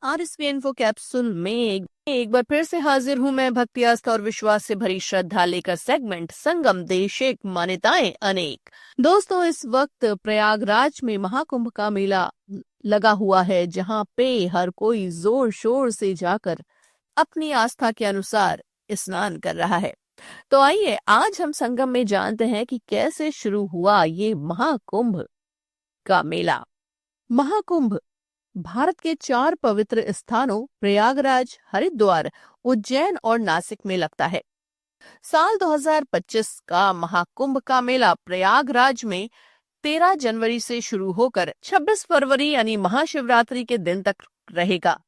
RSV info capsule में एक बार फिर से हाजिर हूं मैं। भक्ति, आस्था और विश्वास से भरी श्रद्धा लेकर सेगमेंट संगम देश एक, मान्यताएं अनेक। दोस्तों, इस वक्त प्रयागराज में महाकुंभ का मेला लगा हुआ है, जहां पे हर कोई जोर शोर से जाकर अपनी आस्था के अनुसार स्नान कर रहा है। तो आइए आज हम संगम में जानते हैं कि कैसे शुरू हुआ ये महाकुंभ का मेला। महाकुंभ भारत के 4 पवित्र स्थानों प्रयागराज, हरिद्वार, उज्जैन और नासिक में लगता है। साल 2025 का महाकुंभ का मेला प्रयागराज में 13 जनवरी से शुरू होकर 26 फरवरी यानी महाशिवरात्रि के दिन तक रहेगा।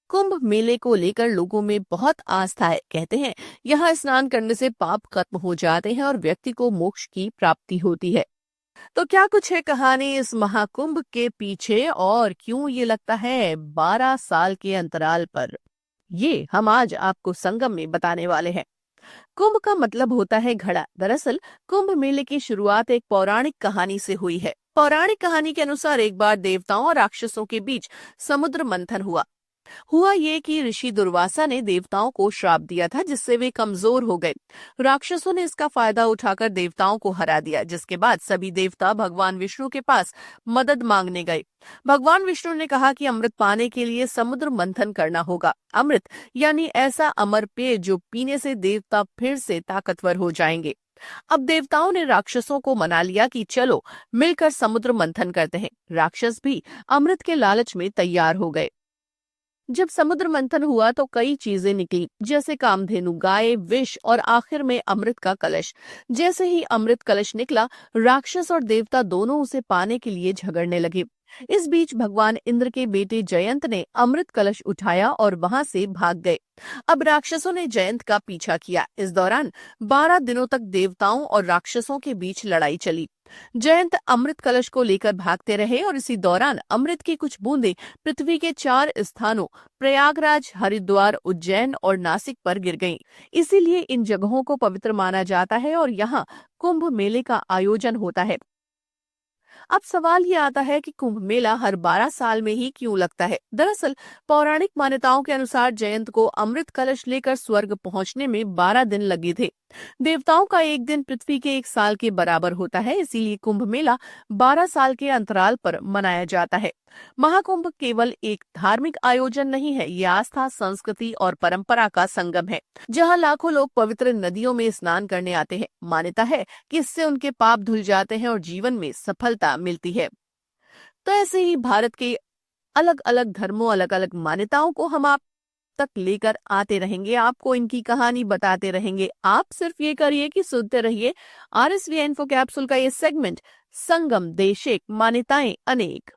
कुंभ मेले को लेकर लोगों में बहुत आस्था है। कहते हैं यहाँ स्नान करने से पाप खत्म हो जाते हैं और व्यक्ति को मोक्ष की प्राप्ति होती है। तो क्या कुछ है कहानी इस महाकुंभ के पीछे और क्यों ये लगता है 12 साल के अंतराल पर, ये हम आज आपको संगम में बताने वाले हैं। कुंभ का मतलब होता है घड़ा। दरअसल कुंभ मेले की शुरुआत एक पौराणिक कहानी से हुई है। पौराणिक कहानी के अनुसार एक बार देवताओं और राक्षसों के बीच समुद्र मंथन हुआ ये कि ऋषि दुर्वासा ने देवताओं को श्राप दिया था, जिससे वे कमजोर हो गए। राक्षसों ने इसका फायदा उठाकर देवताओं को हरा दिया, जिसके बाद सभी देवता भगवान विष्णु के पास मदद मांगने गए। भगवान विष्णु ने कहा कि अमृत पाने के लिए समुद्र मंथन करना होगा। अमृत यानी ऐसा अमर पेय जो पीने से देवता फिर से ताकतवर हो जाएंगे। अब देवताओं ने राक्षसों को मना लिया कि चलो मिलकर समुद्र मंथन करते हैं। राक्षस भी अमृत के लालच में तैयार हो गए। जब समुद्र मंथन हुआ तो कई चीजें निकली, जैसे कामधेनु, गाय, विष और आखिर में अमृत का कलश। जैसे ही अमृत कलश निकला, राक्षस और देवता दोनों उसे पाने के लिए झगड़ने लगे। इस बीच भगवान इंद्र के बेटे जयंत ने अमृत कलश उठाया और वहां से भाग गए। अब राक्षसों ने जयंत का पीछा किया। इस दौरान 12 दिनों तक देवताओं और राक्षसों के बीच लड़ाई चली। जयंत अमृत कलश को लेकर भागते रहे और इसी दौरान अमृत की कुछ बूंदें पृथ्वी के 4 स्थानों प्रयागराज, हरिद्वार, उज्जैन और नासिक पर गिर गईं। इसीलिए इन जगहों को पवित्र माना जाता है और यहाँ कुंभ मेले का आयोजन होता है। अब सवाल ये आता है कि कुंभ मेला हर 12 साल में ही क्यों लगता है। दरअसल पौराणिक मान्यताओं के अनुसार जयंत को अमृत कलश लेकर स्वर्ग पहुंचने में 12 दिन लगे थे। देवताओं का एक दिन पृथ्वी के 1 साल के बराबर होता है, इसीलिए कुंभ मेला 12 साल के अंतराल पर मनाया जाता है। महाकुंभ केवल एक धार्मिक आयोजन नहीं है, ये आस्था, संस्कृति और परंपरा का संगम है, जहां लाखों लोग पवित्र नदियों में स्नान करने आते हैं। मान्यता है कि इससे उनके पाप धुल जाते हैं और जीवन में सफलता मिलती है। तो ऐसे ही भारत के अलग अलग धर्मों, अलग अलग मान्यताओं को हम आप तक लेकर आते रहेंगे, आपको इनकी कहानी बताते रहेंगे। आप सिर्फ ये करिए कि सुनते रहिए आरएसवी इन्फो कैप्सूल का ये सेगमेंट संगम देश एक, मान्यताएं अनेक।